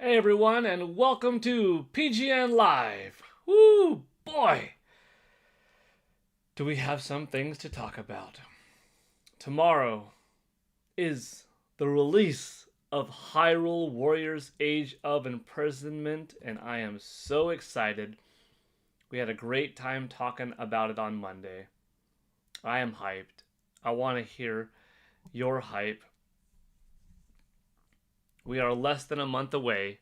Hey everyone, and welcome to PGN Live. Woo, boy! Do we have some things to talk about? Tomorrow is the release of Hyrule Warriors Age of Imprisonment, and I am so excited. We had a great time talking about it on Monday. I am hyped. I want to hear your hype. We are less than a month away,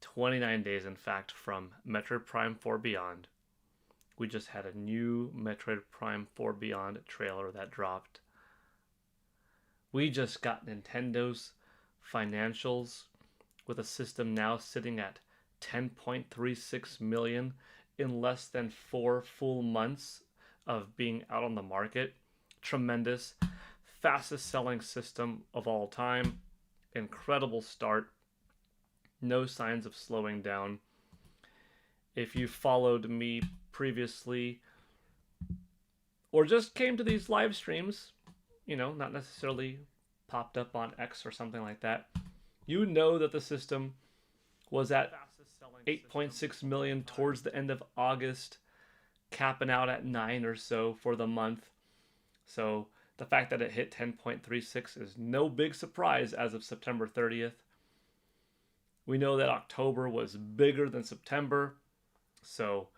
29 days in fact, from Metroid Prime 4 Beyond. We just had a new Metroid Prime 4 Beyond trailer that dropped. We just got Nintendo's financials with a system now sitting at 10.36 million in less than 4 full months of being out on the market. Tremendous. Fastest selling system of all time. Incredible start. No signs of slowing down. If you followed me previously or just came to these live streams, not necessarily popped up on X or something like that, you know that the system was at 8.6 million towards the end of August, capping out at 9 or so for the month. So the fact that it hit 10.36 is no big surprise as of September 30th. We know that October was bigger than September, so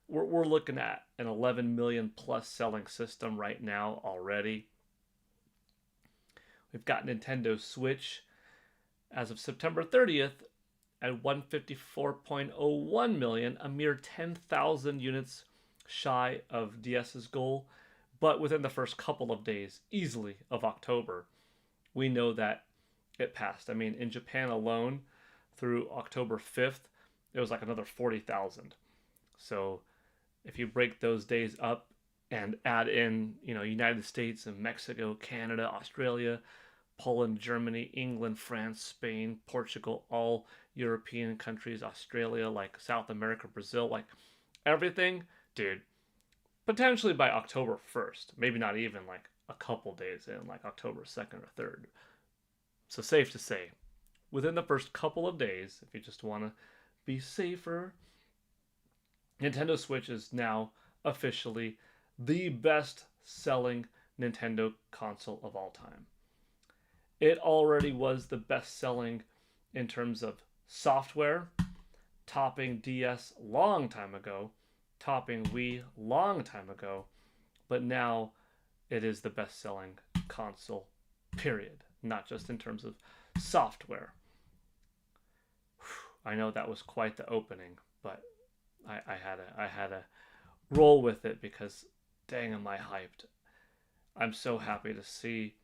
we're looking at an 11 million plus selling system right now already. We've got Nintendo Switch as of September 30th at 154.01 million, a mere 10,000 units shy of DS's goal, but within the first couple of days, easily, of October, we know that it passed. I mean, in Japan alone, through October 5th, it was like another 40,000. So if you break those days up and add in, United States and Mexico, Canada, Australia, Poland, Germany, England, France, Spain, Portugal, all European countries, Australia, like South America, Brazil, like everything, dude, potentially by October 1st, maybe not even like a couple days in, like October 2nd or 3rd. So safe to say, within the first couple of days, if you just want to be safer, Nintendo Switch is now officially the best selling Nintendo console of all time. It already was the best selling in terms of software, topping DS long time ago, topping Wii long time ago, but now it is the best selling console, period. Not just in terms of software. I know that was quite the opening, but I had to roll with it because dang am I hyped. I'm so happy to see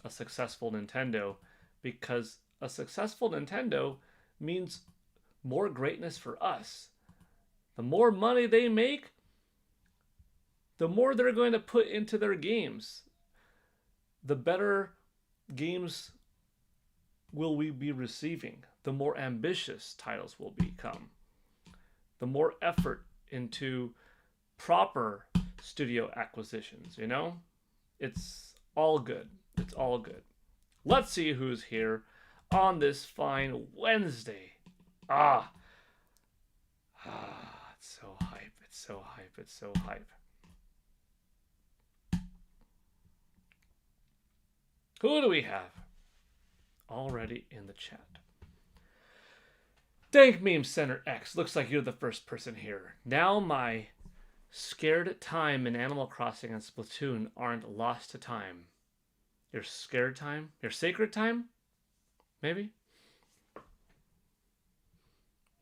a successful Nintendo, because a successful Nintendo means more greatness for us. The more money they make, the more they're going to put into their games. The better games will we be receiving, the more ambitious titles will become, the more effort into proper studio acquisitions, It's all good. It's all good. Let's see who's here on this fine Wednesday. It's so hype. It's so hype. It's so hype. Who do we have already in the chat? Dank Meme Center X. Looks like you're the first person here. Now my scared time in Animal Crossing and Splatoon aren't lost to time. Your scared time? Your sacred time? Maybe?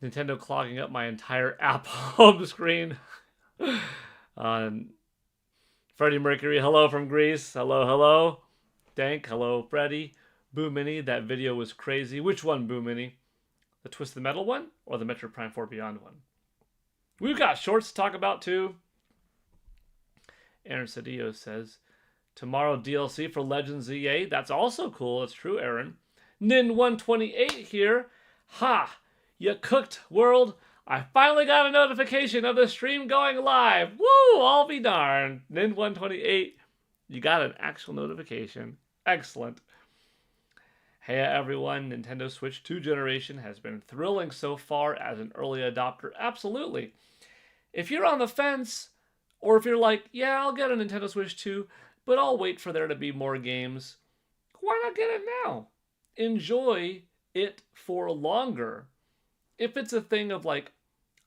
Nintendo clogging up my entire app home screen. Freddie Mercury, hello from Greece. Hello, hello. Dank, hello, Freddie. Boo Mini, that video was crazy. Which one, Boo Mini? The Twisted Metal one or the Metroid Prime 4 Beyond one? We've got shorts to talk about too. Aaron Cedillo says, tomorrow DLC for Legends EA. That's also cool. It's true, Aaron. Nin128 here. Ha! You cooked, world. I finally got a notification of the stream going live. Woo! I'll be darned. Nin128, you got an actual notification. Excellent. Hey everyone, Nintendo Switch 2 generation has been thrilling so far as an early adopter. Absolutely. If you're on the fence, or if you're like, yeah, I'll get a Nintendo Switch 2, but I'll wait for there to be more games, why not get it now? Enjoy it for longer. If it's a thing of like,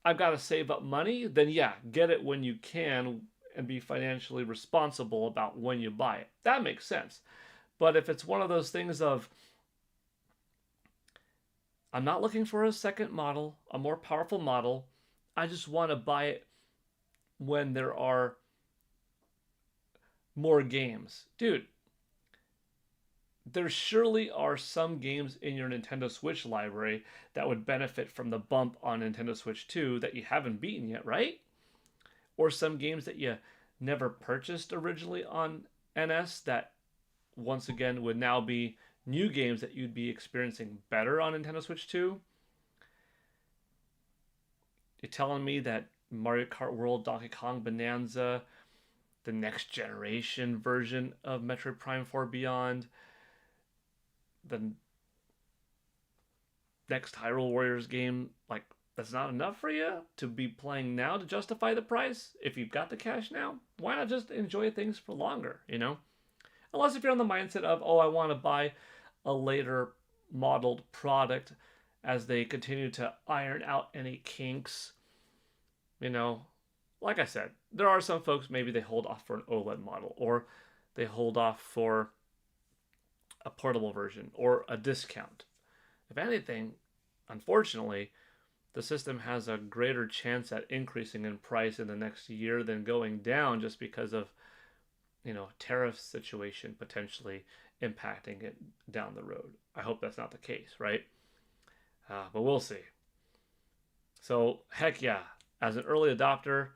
I've got to save up money, then yeah, get it when you can and be financially responsible about when you buy it. That makes sense. But if it's one of those things of, I'm not looking for a second model, a more powerful model, I just want to buy it when there are more games. Dude, there surely are some games in your Nintendo Switch library that would benefit from the bump on Nintendo Switch 2 that you haven't beaten yet, right? Or some games that you never purchased originally on NS that once again would now be new games that you'd be experiencing better on Nintendo Switch 2. You're telling me that Mario Kart World Donkey Kong Bonanza, the next generation version of Metroid Prime 4 Beyond, the next Hyrule Warriors game, like, that's not enough for you to be playing now to justify the price? If you've got the cash now, why not just enjoy things for longer, you know? Unless if you're on the mindset of, oh, I want to buy a later modeled product as they continue to iron out any kinks. You know, like I said, there are some folks, maybe they hold off for an OLED model, or they hold off for a portable version, or a discount. If anything, unfortunately, the system has a greater chance at increasing in price in the next year than going down just because of, you know, tariff situation potentially impacting it down the road. I hope that's not the case, right? But we'll see. So, heck yeah. As an early adopter,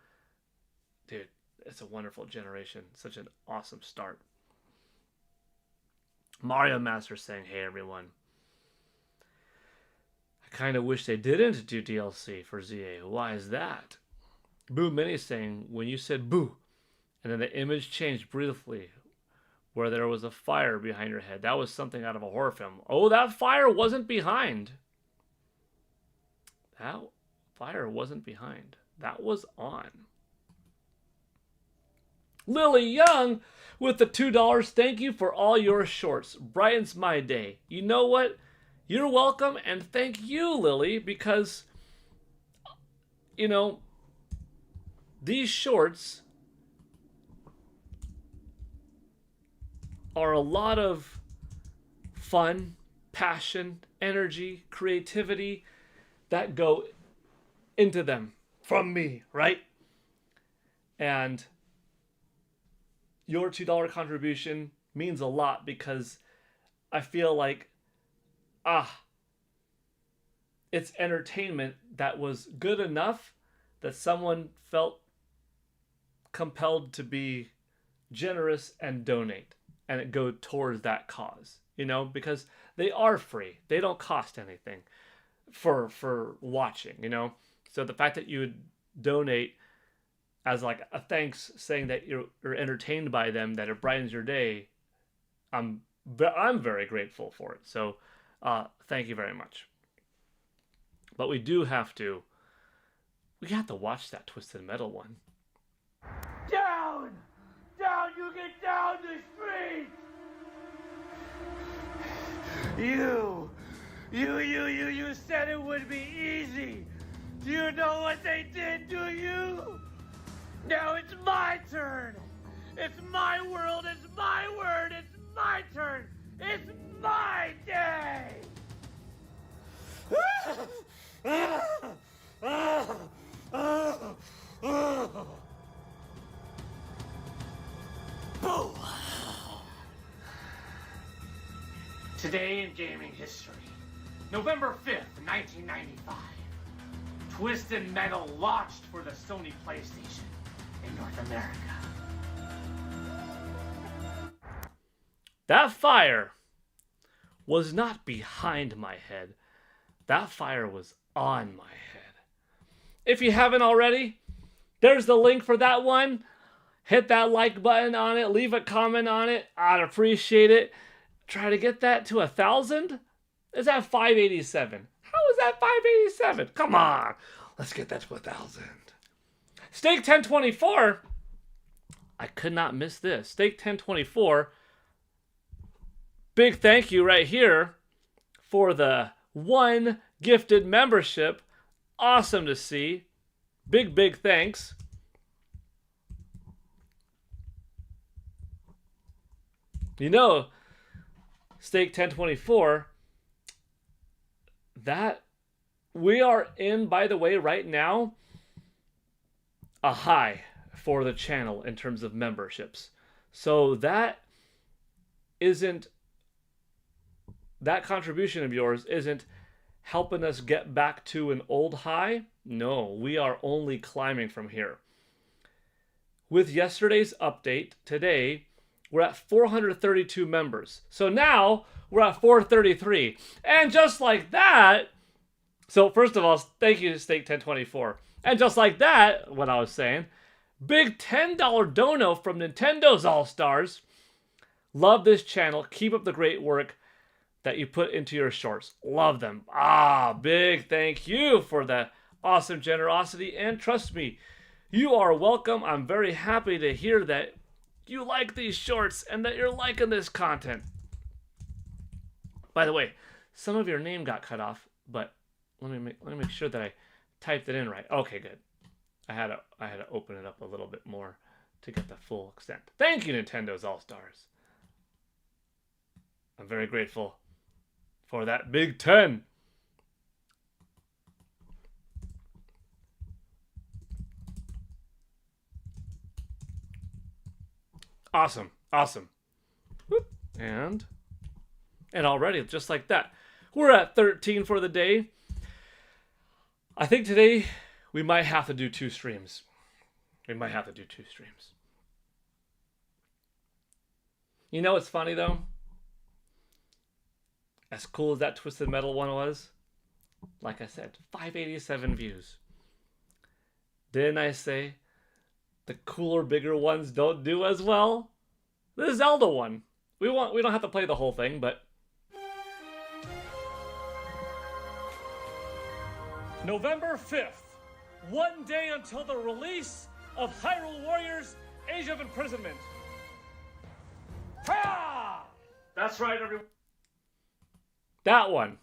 dude, it's a wonderful generation. Such an awesome start. Mario Master saying, hey everyone. I kind of wish they didn't do DLC for ZA. Why is that? Boo Mini saying, when you said boo, and then the image changed briefly where there was a fire behind your head. That was something out of a horror film. Oh, that fire wasn't behind. That fire wasn't behind. That was on. Lily Young with the $2. Thank you for all your shorts. Brightens my day. You know what? You're welcome, and thank you, Lily, because, you know, these shorts are a lot of fun, passion, energy, creativity that go into them from me, right? And your $2 contribution means a lot because I feel like, it's entertainment that was good enough that someone felt compelled to be generous and donate, and it go towards that cause, you know, because they are free. They don't cost anything for watching, you know. So the fact that you would donate as like a thanks, saying that you're entertained by them, that it brightens your day, I'm very grateful for it. So thank you very much. But we have to watch that Twisted Metal one. Down! Down! You get down the street! You said it would be easy. Do you know what they did to you? Now it's my turn. It's my world. It's my word. It's my turn. It's my day. Boo! Today in gaming history, November 5th, 1995, Twisted Metal launched for the Sony PlayStation in North America. That fire was not behind my head. That fire was on my head. If you haven't already, there's the link for that one. Hit that like button on it. Leave a comment on it. I'd appreciate it. Try to get that to 1,000? Is that 587? How is that 587? Come on. Let's get that to 1,000. Stake 1024. I could not miss this. Stake 1024. Big thank you right here for the 1 gifted membership. Awesome to see. Big thanks. You know, Stake 1024, that we are in, by the way, right now, a high for the channel in terms of memberships. So that contribution of yours isn't helping us get back to an old high. No, we are only climbing from here. With yesterday's update, today, we're at 432 members. So now we're at 433. And just like that, so first of all, thank you to Stake 1024. And just like that, what I was saying, big $10 dono from Nintendo's All-Stars. Love this channel. Keep up the great work that you put into your shorts. Love them. Big thank you for the awesome generosity. And trust me, you are welcome. I'm very happy to hear that you like these shorts and that you're liking this content. By the way, some of your name got cut off, but let me make sure that I typed it in right. Okay, good. I had to open it up a little bit more to get the full extent. Thank you, Nintendo's All-Stars. I'm very grateful for that big 10. Awesome. Whoop. And already, just like that, we're at 13 for the day. I think today we might have to do 2 streams. You know what's funny though? As cool as that Twisted Metal one was, like I said, 587 views. Didn't I say the cooler, bigger ones don't do as well? The Zelda one. We don't have to play the whole thing, but November 5th, 1 day until the release of Hyrule Warriors: Age of Imprisonment. Ha! That's right, everyone. That one.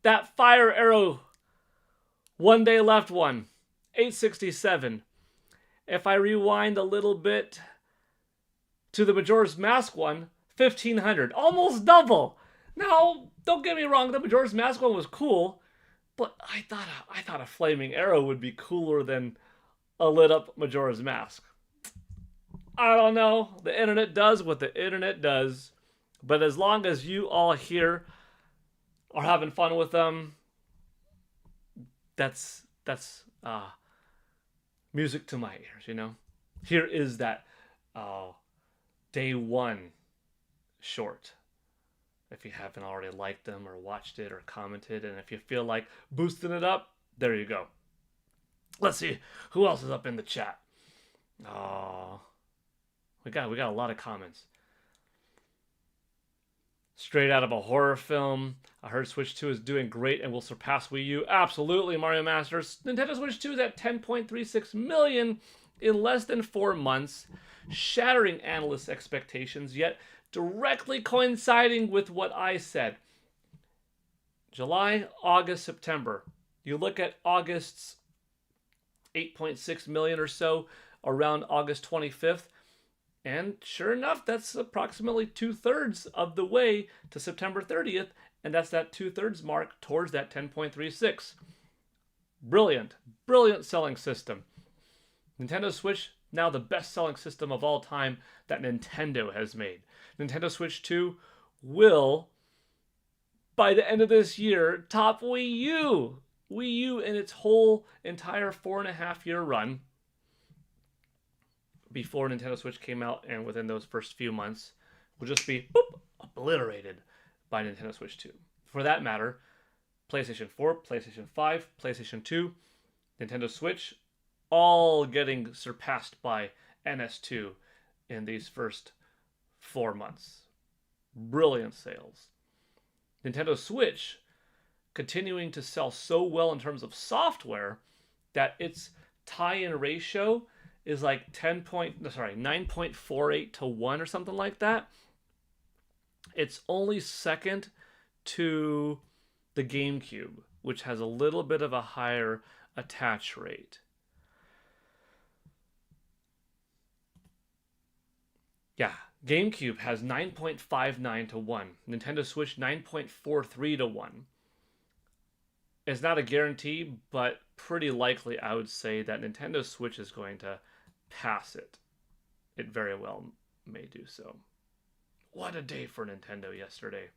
That Fire Arrow 1 day left one. 867. If I rewind a little bit to the Majora's Mask one, 1500. Almost double. Now, don't get me wrong, the Majora's Mask one was cool, but I thought a flaming arrow would be cooler than a lit up Majora's Mask. I don't know. The internet does what the internet does. But as long as you all here are having fun with them, that's music to my ears, you know? Here is that day 1 short. If you haven't already liked them or watched it or commented, and if you feel like boosting it up, there you go. Let's see who else is up in the chat. We got a lot of comments. Straight out of a horror film. I heard Switch 2 is doing great and will surpass Wii U. Absolutely, Mario Masters. Nintendo Switch 2 is at 10.36 million in less than 4 months, shattering analysts' expectations, yet directly coinciding with what I said. July, August, September. You look at August's 8.6 million or so around August 25th. And sure enough, that's approximately 2/3 of the way to September 30th. And that's that 2/3 mark towards that 10.36. Brilliant selling system. Nintendo Switch, now the best selling system of all time that Nintendo has made. Nintendo Switch 2 will, by the end of this year, top Wii U. Wii U in its whole entire 4.5-year run. Before Nintendo Switch came out, and within those first few months, will just be obliterated by Nintendo Switch 2. For that matter, PlayStation 4, PlayStation 5, PlayStation 2, Nintendo Switch, all getting surpassed by NS2 in these first 4 months. Brilliant sales. Nintendo Switch continuing to sell so well in terms of software that its tie-in ratio is like 9.48 to 1 or something like that. It's only second to the GameCube, which has a little bit of a higher attach rate. Yeah, GameCube has 9.59 to 1. Nintendo Switch 9.43 to 1. It's not a guarantee, but pretty likely I would say that Nintendo Switch is going to pass it. It very well may do so. What a day for Nintendo yesterday.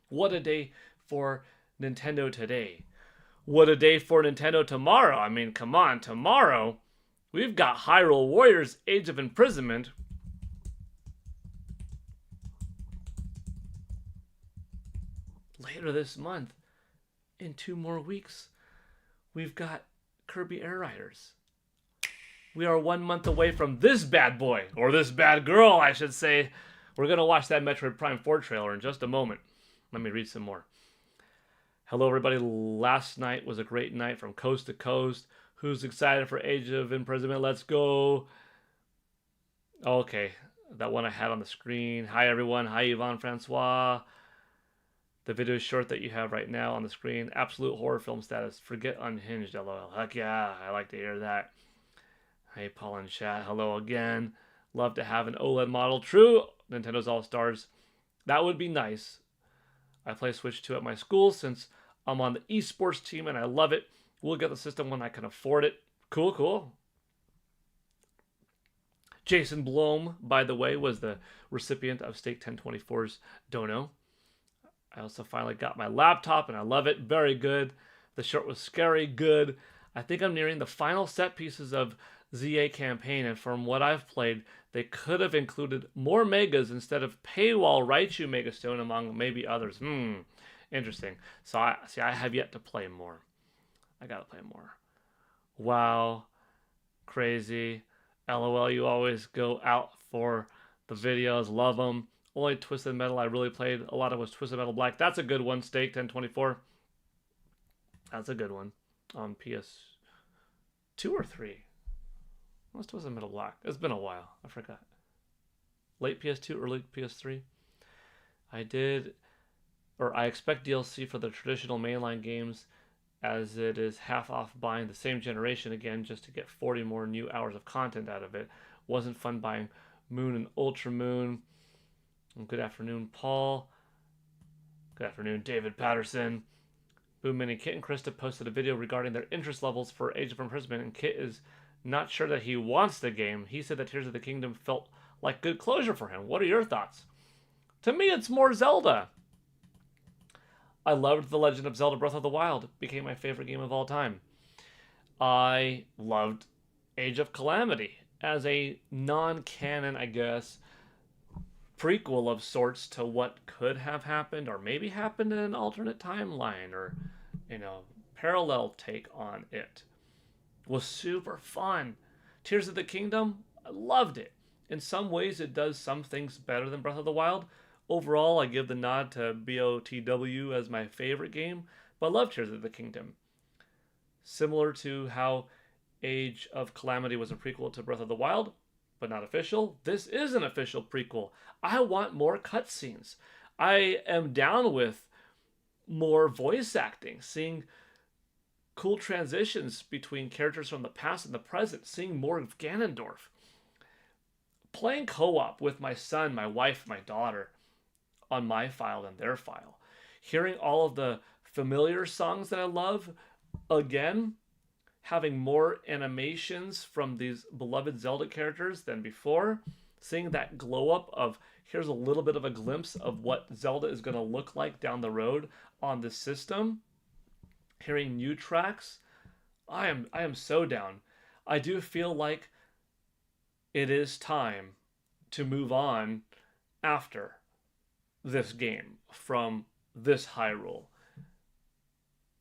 What a day for Nintendo today. What a day for Nintendo tomorrow. I mean, come on, tomorrow we've got Hyrule Warriors Age of Imprisonment. Later this month, in 2 more weeks, we've got Kirby Air Riders. We are 1 month away from this bad boy, or this bad girl, I should say. We're going to watch that Metroid Prime 4 trailer in just a moment. Let me read some more. Hello, everybody. Last night was a great night from coast to coast. Who's excited for Age of Imprisonment? Let's go. Okay, that one I had on the screen. Hi, everyone. Hi, Yvonne Francois. The video short that you have right now on the screen. Absolute horror film status. Forget Unhinged, LOL. Heck yeah, I like to hear that. Hey, Paul and chat. Hello again. Love to have an OLED model. True. Nintendo's All-Stars. That would be nice. I play Switch 2 at my school since I'm on the esports team and I love it. We'll get the system when I can afford it. Cool, cool. Jason Blom, by the way, was the recipient of Stake 1024's dono. I also finally got my laptop and I love it. Very good. The short was scary. Good. I think I'm nearing the final set pieces of ZA campaign, and from what I've played, they could have included more megas instead of paywall Raichu Megastone among maybe others. Interesting. So I have yet to play more. I gotta play more. Wow. Crazy. LOL, you always go out for the videos. Love them. Only Twisted Metal I really played a lot of was Twisted Metal Black. That's a good one. Stake 1024. That's a good one. On PS2 or 3. What's Twisted Metal Black? It's been a while. I forgot. Late PS2, early PS3. I expect DLC for the traditional mainline games, as it is half off buying the same generation again just to get 40 more new hours of content out of it. Wasn't fun buying Moon and Ultra Moon. Good afternoon, Paul. Good afternoon, David Patterson. Boom Mini Kit and Krista posted a video regarding their interest levels for Age of Imprisonment, and Kit is not sure that he wants the game. He said that Tears of the Kingdom felt like good closure for him. What are your thoughts? To me, it's more Zelda. I loved The Legend of Zelda Breath of the Wild. It became my favorite game of all time. I loved Age of Calamity as a non-canon, I guess, prequel of sorts to what could have happened or maybe happened in an alternate timeline or, parallel take on it. Was super fun. Tears of the Kingdom, I loved it. In some ways, it does some things better than Breath of the Wild. Overall, I give the nod to BOTW as my favorite game, but I love Tears of the Kingdom. Similar to how Age of Calamity was a prequel to Breath of the Wild, but not official, this is an official prequel. I want more cutscenes. I am down with more voice acting, seeing cool transitions between characters from the past and the present, seeing more of Ganondorf. Playing co-op with my son, my wife, my daughter on my file and their file. Hearing all of the familiar songs that I love again. Having more animations from these beloved Zelda characters than before. Seeing that glow up of here's a little bit of a glimpse of what Zelda is going to look like down the road on the system. Hearing new tracks. I am so down. I do feel like it is time to move on after this game from this Hyrule.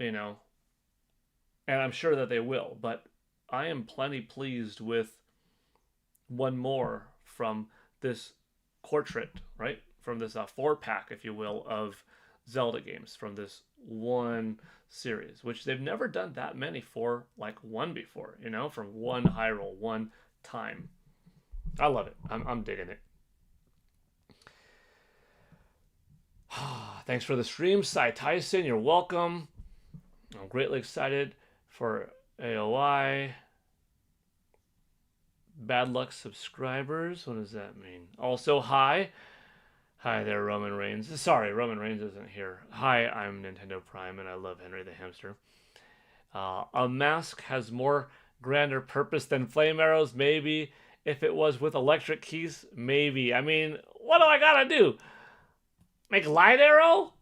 And I'm sure that they will, but I am plenty pleased with one more from this portrait, right? From this 4-pack, if you will, of Zelda games from this one series, which they've never done that many for like one before, you know, from one Hyrule, one time. I love it. I'm digging it. Thanks for the stream, Cy Tyson. You're welcome. I'm greatly excited for AOI. Bad luck subscribers. What does that mean? Also, hi. Hi there, Roman Reigns. Sorry, Roman Reigns isn't here. Hi, I'm Nintendo Prime, and I love Henry the Hamster. A mask has more grander purpose than flame arrows? Maybe. If it was with electric keys? Maybe. I mean, what do I gotta do? Make light arrow?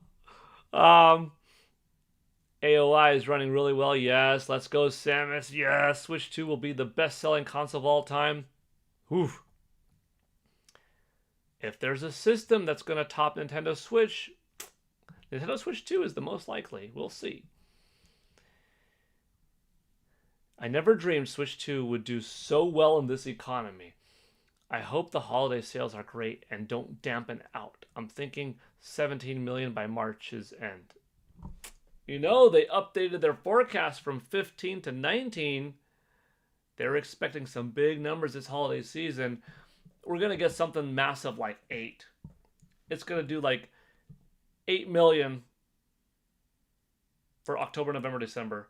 AOI is running really well. Yes. Let's go, Samus. Yes. Switch 2 will be the best-selling console of all time. Oof. If there's a system that's going to top Nintendo Switch 2 is the most likely. We'll see. I never dreamed Switch 2 would do so well in this economy. I hope the holiday sales are great and don't dampen out. I'm thinking 17 million by March's end. You know, they updated their forecast from 15 to 19. They're expecting some big numbers this holiday season. We're going to get something massive like 8. It's going to do like 8 million for October, November, December.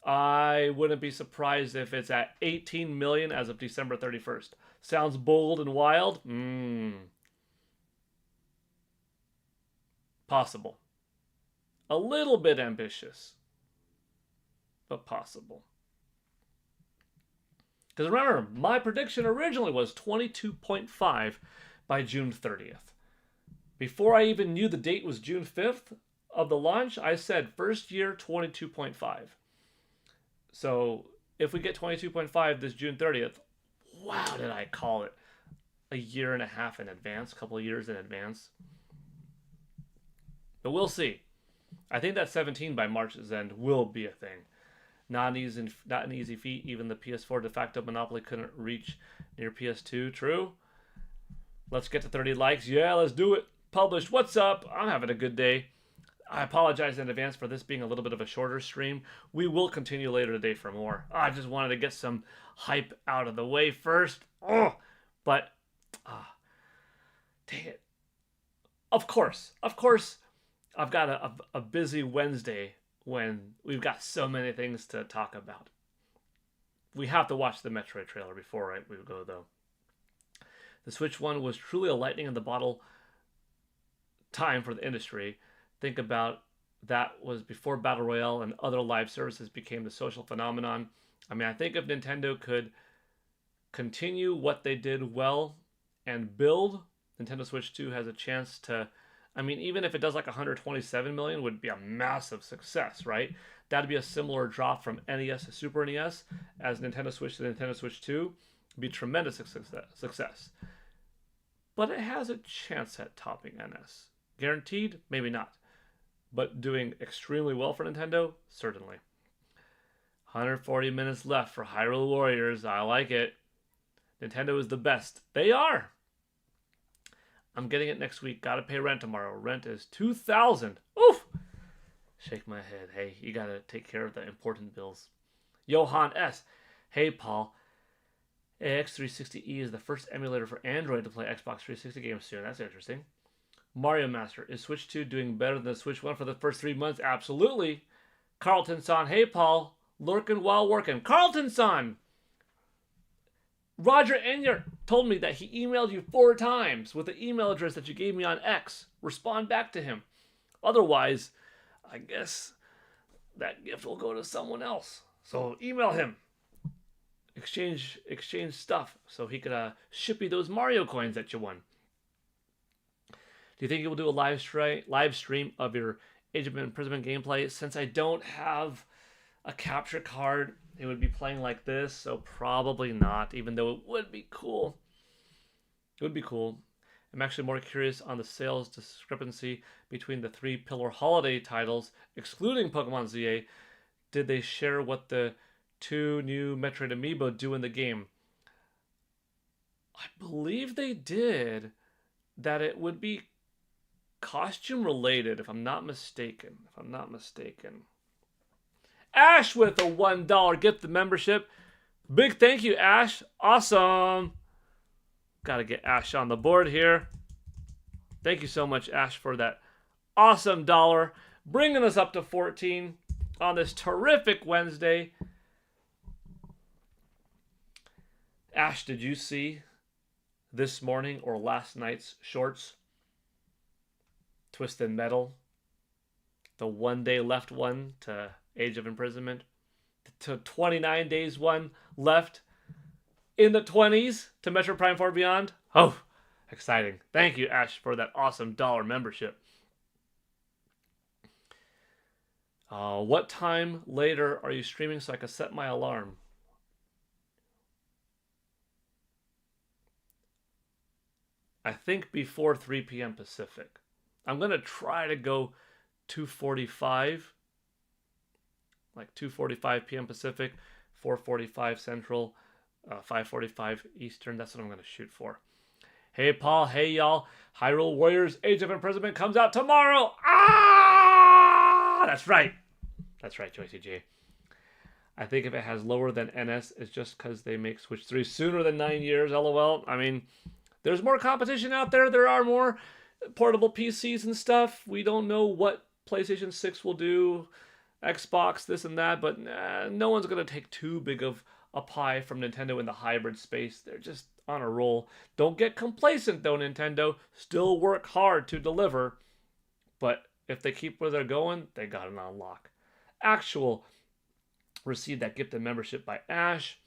I wouldn't be surprised if it's at 18 million as of December 31st. Sounds bold and wild? Possible. A little bit ambitious, but possible. Because remember, my prediction originally was 22.5 by June 30th. Before I even knew the date was June 5th of the launch, I said first year 22.5. So if we get 22.5 this June 30th, wow, did I call it a year and a half in advance, a couple of years in advance. But we'll see. I think that 17 by March's end will be a thing. Not an easy feat. Even the PS4 de facto monopoly couldn't reach near PS2. True. Let's get to 30 likes. Yeah, let's do it. Published. What's up? I'm having a good day. I apologize in advance for this being a little bit of a shorter stream. We will continue later today for more. I just wanted to get some hype out of the way first. But, dang it. Of course, I've got a busy Wednesday when we've got so many things to talk about. We have to watch the Metroid trailer before we go, though. The Switch 1 was truly a lightning in the bottle time for the industry. Think about that was before Battle Royale and other live services became the social phenomenon. I mean, I think if Nintendo could continue what they did well and build, Nintendo Switch 2 has a chance to... I mean, even if it does like 127 million, would be a massive success, right? That'd be a similar drop from NES to Super NES as Nintendo Switch to Nintendo Switch 2. It'd be tremendous success. But it has a chance at topping NS. Guaranteed? Maybe not. But doing extremely well for Nintendo? Certainly. 140 minutes left for Hyrule Warriors. I like it. Nintendo is the best. They are. I'm getting it next week. Gotta pay rent tomorrow. Rent is $2,000. Oof! Shake my head. Hey, you gotta take care of the important bills. Johan S. Hey, Paul. AX360E is the first emulator for Android to play Xbox 360 games soon. That's interesting. Mario Master. Is Switch 2 doing better than the Switch 1 for the first 3 months? Absolutely. Carlton-san. Hey, Paul. Lurking while working. Carlton-san! Roger Enyart told me that he emailed you 4 times with the email address that you gave me on X. Respond back to him. Otherwise, I guess that gift will go to someone else. So email him. Exchange stuff so he could ship you those Mario coins that you won. Do you think you will do a live stream of your Age of Imprisonment gameplay? Since I don't have a capture card, it would be playing like this, so probably not, even though it would be cool. It would be cool. I'm actually more curious on the sales discrepancy between the 3 pillar holiday titles, excluding Pokemon ZA. Did they share what the 2 new Metroid Amiibo do in the game? I believe they did that it would be costume related, if I'm not mistaken. Ash with a $1 gift of membership. Big thank you, Ash. Awesome. Got to get Ash on the board here. Thank you so much, Ash, for that awesome dollar. Bringing us up to 14 on this terrific Wednesday. Ash, did you see this morning or last night's shorts? Twisted Metal. The 1 day left one to Age of Imprisonment. To 29 days one left in the 20s to Metro Prime 4 Beyond. Oh, exciting. Thank you, Ash, for that awesome dollar membership. What time later are you streaming so I can set my alarm? I think before 3 p.m. Pacific. I'm going to try to go 2:45. Like 2:45 p.m. Pacific, 4:45 Central, 5:45 Eastern. That's what I'm going to shoot for. Hey, Paul. Hey, y'all. Hyrule Warriors Age of Imprisonment comes out tomorrow. Ah! That's right. That's right, Joycey J. I think if it has lower than NS, it's just because they make Switch 3 sooner than 9 years. LOL. I mean, there's more competition out there. There are more portable PCs and stuff. We don't know what PlayStation 6 will do, Xbox, this and that, but no one's going to take too big of a pie from Nintendo in the hybrid space. They're just on a roll. Don't get complacent, though, Nintendo. Still work hard to deliver. But if they keep where they're going, they got it on lock. Actual received that gifted membership by Ash.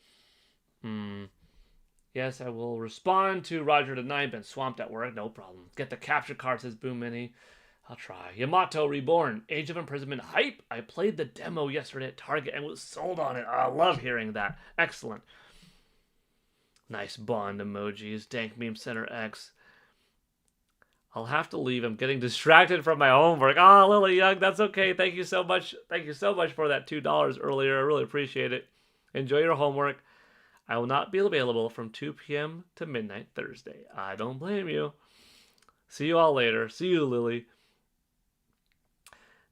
Yes, I will respond to Roger tonight. Been swamped at work. No problem. Get the capture card, says Boom Mini. I'll try. Yamato Reborn. Age of Imprisonment hype. I played the demo yesterday at Target and was sold on it. I love hearing that. Excellent. Nice Bond emojis. Dank Meme Center X. I'll have to leave. I'm getting distracted from my homework. Lily Young, that's okay. Thank you so much. Thank you so much for that $2 earlier. I really appreciate it. Enjoy your homework. I will not be available from 2 p.m. to midnight Thursday. I don't blame you. See you all later. See you, Lily.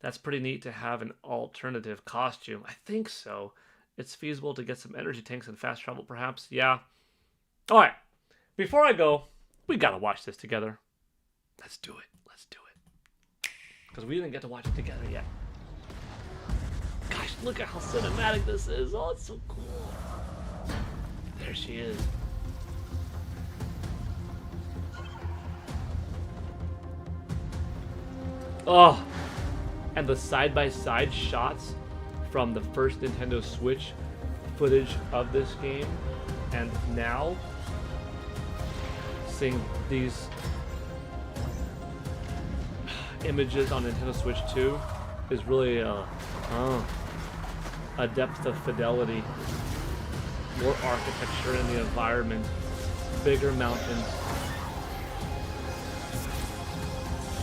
That's pretty neat to have an alternative costume. I think so. It's feasible to get some energy tanks and fast travel, perhaps. Yeah. All right. Before I go, we got to watch this together. Let's do it. Because we didn't get to watch it together yet. Gosh, look at how cinematic this is. Oh, it's so cool. There she is. Oh, and the side-by-side shots from the first Nintendo Switch footage of this game, and now seeing these images on Nintendo Switch 2 is really a depth of fidelity, more architecture in the environment, bigger mountains,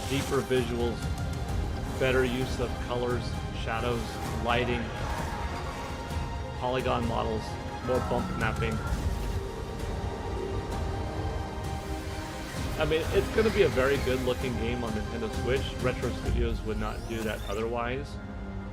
deeper visuals, better use of colors, shadows, lighting, polygon models, more bump mapping. I mean, it's going to be a very good-looking game on Nintendo Switch. Retro Studios would not do that otherwise,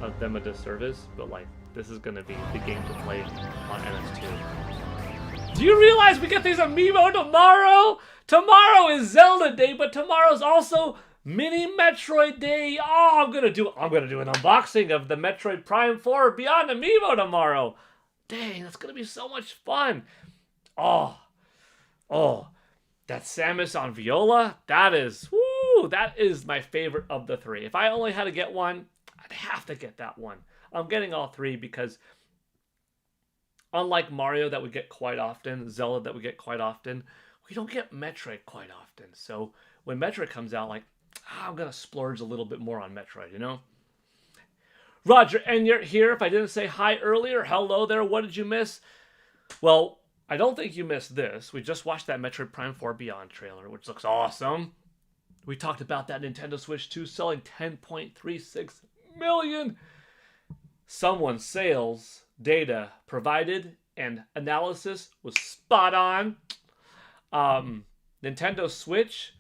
of them a disservice, but like, this is going to be the game to play on NS2. Do you realize we get these amiibo tomorrow? Tomorrow is Zelda Day, but tomorrow's also Mini Metroid Day. Oh, I'm gonna do an unboxing of the Metroid Prime 4 Beyond amiibo tomorrow. Dang, that's gonna be so much fun. Oh, that Samus on Viola, that is my favorite of the three. If I only had to get one, I'd have to get that one. I'm getting all three because unlike Mario that we get quite often, Zelda that we get quite often, we don't get Metroid quite often. So when Metroid comes out, like, I'm going to splurge a little bit more on Metroid, you know? Roger, and you're here. If I didn't say hi earlier, hello there. What did you miss? Well, I don't think you missed this. We just watched that Metroid Prime 4 Beyond trailer, which looks awesome. We talked about that Nintendo Switch 2 selling 10.36 million. Someone's sales data provided and analysis was spot on. Nintendo Switch,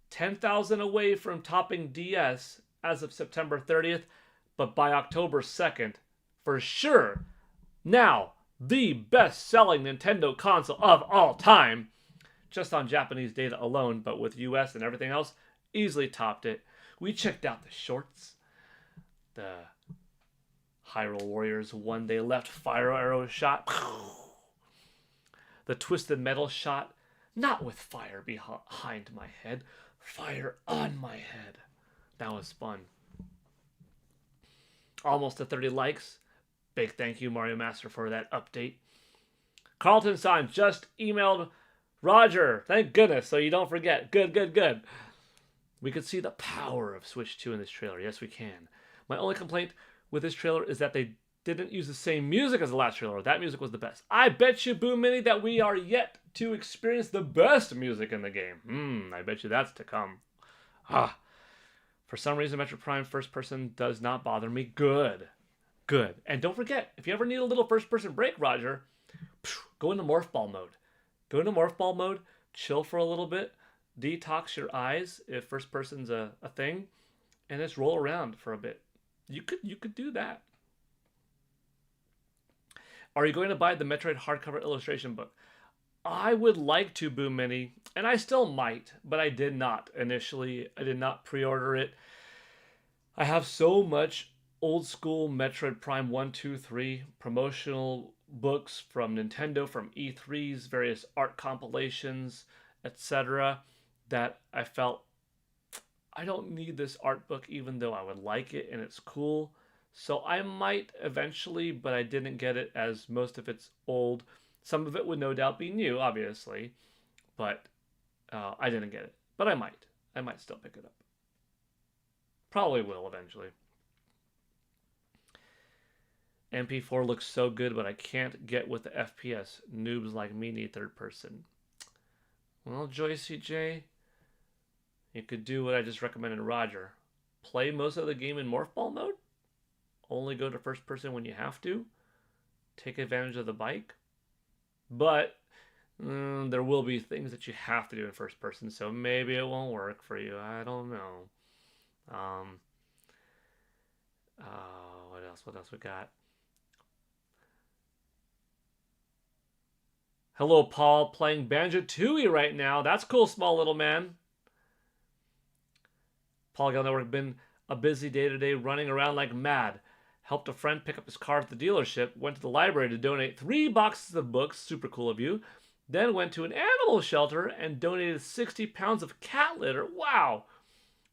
10,000 away from topping DS as of September 30th, but by October 2nd, for sure, now the best-selling Nintendo console of all time, just on Japanese data alone, but with US and everything else, easily topped it. We checked out the shorts, the Hyrule Warriors one day left fire arrow shot, the twisted metal shot, not with fire behind my head, fire on my head. That was fun. Almost to 30 likes. Big thank you, Mario Master, for that update. Carlton San just emailed Roger. Thank goodness, so you don't forget. Good. We could see the power of Switch 2 in this trailer. Yes, we can. My only complaint with this trailer is that they didn't use the same music as the last trailer. That music was the best. I bet you, Boom Mini, that we are yet to experience the best music in the game. I bet you that's to come. For some reason, Metroid Prime first person does not bother me. Good. And don't forget, if you ever need a little first person break, Roger, go into Morph Ball mode. Chill for a little bit. Detox your eyes if first person's a thing. And just roll around for a bit. You could do that. Are you going to buy the Metroid hardcover illustration book? I would like to, Boom Mini, and I still might, but I did not initially. I did not pre-order it. I have so much old school Metroid Prime 1, 2, 3 promotional books from Nintendo, from E3s, various art compilations, etc., that I felt I don't need this art book even though I would like it and it's cool. So I might eventually, but I didn't get it as most of it's old. Some of it would no doubt be new, obviously, but I didn't get it. But I might. I might still pick it up. Probably will eventually. MP4 looks so good, but I can't get with the FPS. Noobs like me need third person. Well, Joy CJ, you could do what I just recommended Roger. Play most of the game in Morph Ball mode. Only go to first person when you have to. Take advantage of the bike. But there will be things that you have to do in first person, so maybe it won't work for you. I don't know. What else we got? Hello, Paul, playing Banjo-Tooie right now. That's cool, small little man. Polygon Network, been a busy day today, running around like mad. Helped a friend pick up his car at the dealership, went to the library to donate 3 boxes of books, super cool of you, then went to an animal shelter and donated 60 pounds of cat litter. Wow.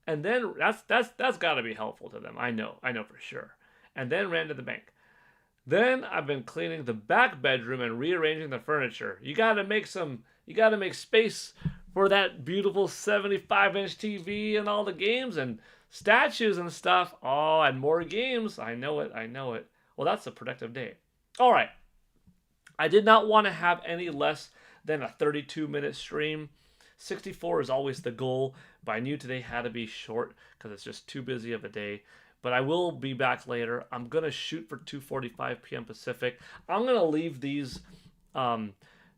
And then that's got to be helpful to them. I know for sure. And then ran to the bank. Then I've been cleaning the back bedroom and rearranging the furniture. You got to make space for that beautiful 75-inch TV and all the games and statues and stuff. Oh, and more games. I know it. Well, that's a productive day. All right. I did not want to have any less than a 32-minute stream. 64 is always the goal, but I knew today had to be short because it's just too busy of a day. But I will be back later. I'm going to shoot for 2:45 p.m. Pacific. I'm going to leave these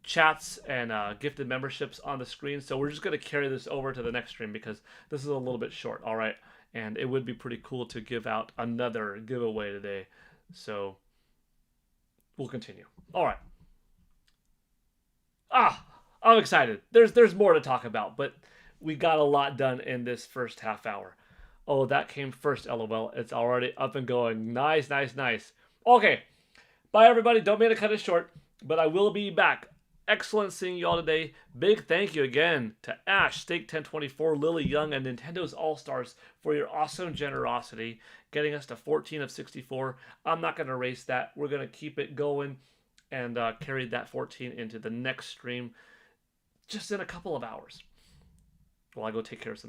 chats and gifted memberships on the screen. So we're just going to carry this over to the next stream because this is a little bit short. All right. And it would be pretty cool to give out another giveaway today. So we'll continue. All right. I'm excited. There's more to talk about, but we got a lot done in this first half hour. Oh, that came first, LOL. It's already up and going. Nice. Okay. Bye, everybody. Don't mean to cut it short, but I will be back. Excellent seeing you all today. Big thank you again to Ash, Steak1024, Lily Young, and Nintendo's All-Stars for your awesome generosity, getting us to 14 of 64. I'm not going to erase that. We're going to keep it going and carry that 14 into the next stream just in a couple of hours while I go take care of some business.